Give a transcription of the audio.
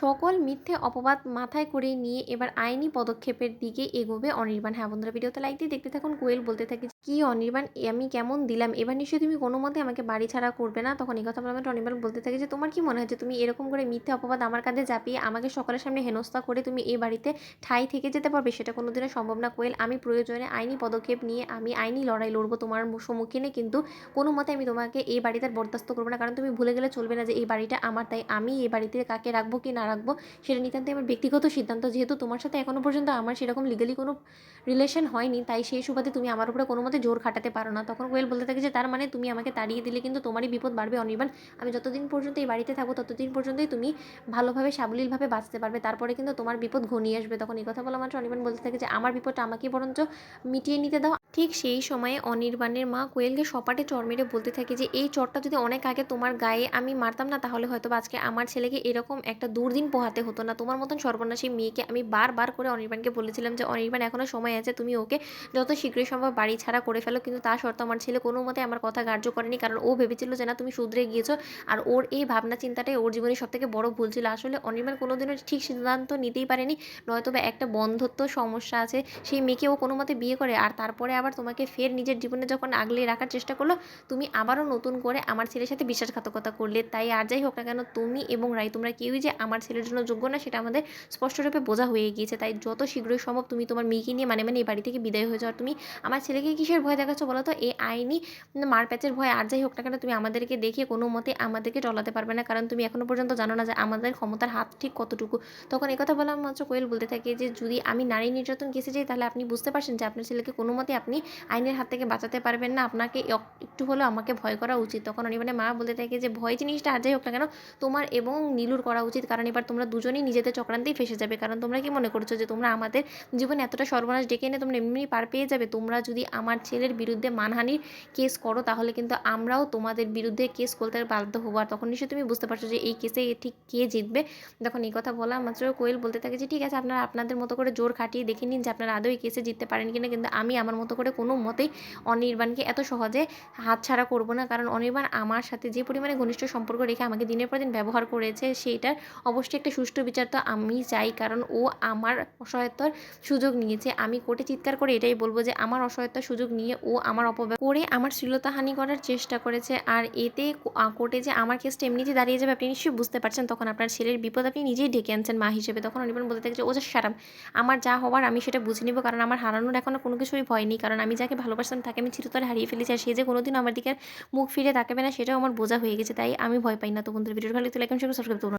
সকল মিথ্যে অপবাদ মাথায় করে নিয়ে এবার আইনি পদক্ষেপের দিকে এগোবে অনির্বাণ। হ্যাঁ বন্ধুরা, ভিডিওতে লাইক দিয়ে দেখতে থাকুন। কোয়েল বলতে থাকে, কি অনির্বাণ, আমি কেমন দিলাম, এবার নিশ্চয়ই তুমি কোনো মতে আমাকে বাড়ি ছাড়া করবে না। তখন এই কথা বলে অনির্বাণ বলতে থাকে যে তোমার কি মনে হয় যে তুমি এরকম করে মিথ্যে অপবাদ আমার কাঁধে চাপিয়ে আমাকে সকলের সামনে হেনস্থা করে তুমি এই বাড়িতে ঠাঁই থেকে যেতে পারবে? সেটা কোনোদিনও সম্ভব না কোয়েল। আমি প্রয়োজনে আইনি পদক্ষেপ নিয়ে আমি আইনি লড়াই লড়বো তোমার সম্মুখীনে, কিন্তু কোনো মতে আমি তোমাকে এই বাড়িতে আর বরদাস্ত করবো না। কারণ তুমি ভুলে গেলে চলবে না যে এই বাড়িটা আমার, তাই আমি এই বাড়িতে কাকে রাখবো কি না রাখবো সেটা নিতান্তই আমার ব্যক্তিগত সিদ্ধান্ত। যেহেতু তোমার সাথে এখনো পর্যন্ত আমার সেরকম লিগালি কোনো রিলেশন হয়নি, তাই সেই সুবাদে তুমি আমার উপরে কোনো মতে জোর খাটাতে পারো না। তখন কোয়েল বলতে থাকে যে তার মানে তুমি আমাকে তাড়িয়ে দিলে কিন্তু তোমারই বিপদ বাড়বে অনির্বাণ। আমি যতদিন পর্যন্ত এই বাড়িতে থাকবো ততদিন পর্যন্তই তুমি ভালোভাবে সাবলীলভাবে বাঁচতে পারবে, তারপরে কিন্তু তোমার বিপদ ঘনিয়ে আসবে। তখন এই কথা বলা মাত্র অনির্বাণ বলতে থাকে যে আমার বিপদটা আমাকে বরঞ্চ মিটিয়ে নিতে দাও। ঠিক সেই সময়ে অনির্বাণের মা কোয়েলকে সপাটে চড় মেরে বলতে থাকে যে এই চড়টা যদি অনেক আগে তোমার গায়ে আমি মারতাম না, তাহলে হয়তো আজকে আমার ছেলেকে এরকম একটা দুর্দিন পোহাতে হতো না। তোমার মতন সর্বনাশী মেয়েকে আমি বারবার করে অনির্বাণকে বলেছিলাম যে অনির্বাণ এখনো সময় আছে, তুমি ওকে যত শীঘ্রই সম্ভব বাড়ি ছাড়া করে ফেলো, কিন্তু তা সত্ত্বেও আমার ছেলে কোনো মতে আমার কথা গ্রাহ্য করেনি। কারণ ও ভেবেছিল যে না তুমি শুধরে গিয়েছো, আর ওর এই ভাবনা চিন্তাটাই ওর জীবনের সব থেকে বড় ভুল ছিল। আসলে অনির্বাণ কোনোদিনও ঠিক সিদ্ধান্ত নিতেই পারেনি, নয়তো বা একটা বন্ধত্ব সমস্যা আছে, সেই মেয়েকে ও কোনো মতে বিয়ে করে আর তারপরে আবার তোমাকে ফের নিজের জীবনে যখন আগলে রাখার চেষ্টা করলো, তুমি আবারও নতুন করে আমার ছেলের সাথে বিশ্বাসঘাতকতা করলে। তাই আর যাই হোক না কেন, তুমি এবং রাই তোমরা কেউই যে আমার ছেলের জন্য যোগ্য না সেটা আমাদের স্পষ্টরূপে বোঝা হয়ে গিয়েছে। তাই যত শীঘ্রই সম্ভব তুমি তোমার মেয়েকে নিয়ে মানে এই বাড়ি থেকে বিদায় হয়ে যাও। আর তুমি আমার ছেলেকে কিসের ভয় দেখাচ্ছ বলো তো? এই আইনি মারপ্যাচের ভয়। আর যাই হোক না কেন, তুমি আমাদেরকে দেখে কোনো মতে আমাদেরকে টলাতে পারবে না, কারণ তুমি এখনো পর্যন্ত জানো না যে আমাদের ক্ষমতার হাত ঠিক কতটুকু। তখন এই কথা বলা মাত্র কোয়েল বলতে থাকে যে যদি আমি নারী নির্যাতন কেসে যাই তাহলে আপনি বুঝতে পারছেন যে আপনার ছেলেকে কোনো মতে আপনি আইনের হাত থেকে বাঁচাতে পারবেন না, আপনাকে একটু হলেও আমাকে ভয় করা উচিত। তখন অনির্বাণের মা বলতে থাকে যে ভয় জিনিসটা আর যাই হোক না কেন তোমার এবং নীলুর করা উচিত, কারণ এবার তোমরা দুজনেই নিজেদের চক্রান্তেই ফেসে যাবে। কারণ তোমরা কি মনে করছো যে তোমরা আমাদের জীবনে এতটা সর্বনাশ ডেকে এনে তোমরা এমনি পার পেয়ে যাবে? তোমরা যদি আমার ছেলের বিরুদ্ধে মানহানির কেস করো তাহলে কিন্তু আমরাও তোমাদের বিরুদ্ধে কেস করতে বাধ্য হবো। আর তখন নিশ্চয়ই তুমি বুঝতে পারছো যে এই কেসে ঠিক কে জিতবে। তখন এই কথা বলা মাত্র কোয়েল বলতে থাকে যে ঠিক আছে, আপনারা আপনাদের মতো করে জোর খাটিয়ে দেখে নিন যে আপনারা আদৌ এই কেসে জিততে পারেন কিনা, কিন্তু আমি আমার মতো করে কোনো মতেই অনির্বাণকে এত সহজে হাতছাড়া করব না। কারণ অনির্বাণ আমার সাথে যে পরিমাণে ঘনিষ্ঠ সম্পর্ক রেখে আমাকে দিনের পর দিন ব্যবহার করেছে, সেইটার অবশ্যই একটা সুষ্ঠু বিচার তো আমি চাই। কারণ ও আমার অসহায়তার সুযোগ নিয়েছে। আমি কোর্টে চিৎকার করে এটাই বলবো যে আমার অসহায়তার সুযোগ নিয়ে ও আমার অপব্যবহার করে আমার শ্লীলতাহানি করার চেষ্টা করেছে। আর এতে কোর্টে যে আমার কেসটা এমনিতেই দাঁড়িয়ে যাবে আপনি নিশ্চয়ই বুঝতে পারছেন। তখন আপনার ছেলের বিপদ আপনি নিজেই ডেকে আনছেন মা হিসেবে। তখন অনির্বাণ বলতে থাকে যে ও যা সারাম, আমার যা হওয়ার আমি সেটা বুঝে নিব, কারণ আমার হারানোর এখনো কোনো কিছুই ভয় নেই। কারণ আমি যাকে ভালোবাসতাম তাকে আমি চিরতরে হারিয়ে ফেলেছি, আর সে যে কোনোদিন আমার দিকে মুখ ফিরে তাকাবে না সেটাও আমার বোঝা হয়ে গেছে, তাই আমি ভয় পাই না। তো বন্ধুদের ভিডিও ভালো লাগলে লাইক এবং সাবস্ক্রাইব করুন।